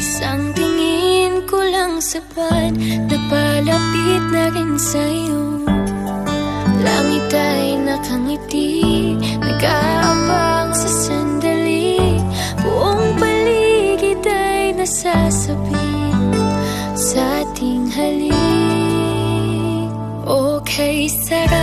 Isang tingin ko lang sapat, napalapit na rin sa'yo. Langit ay nakangiti, nag-aabang sa sandali. Buong paligid ay nasasabik sa ating halik. Okay, sarap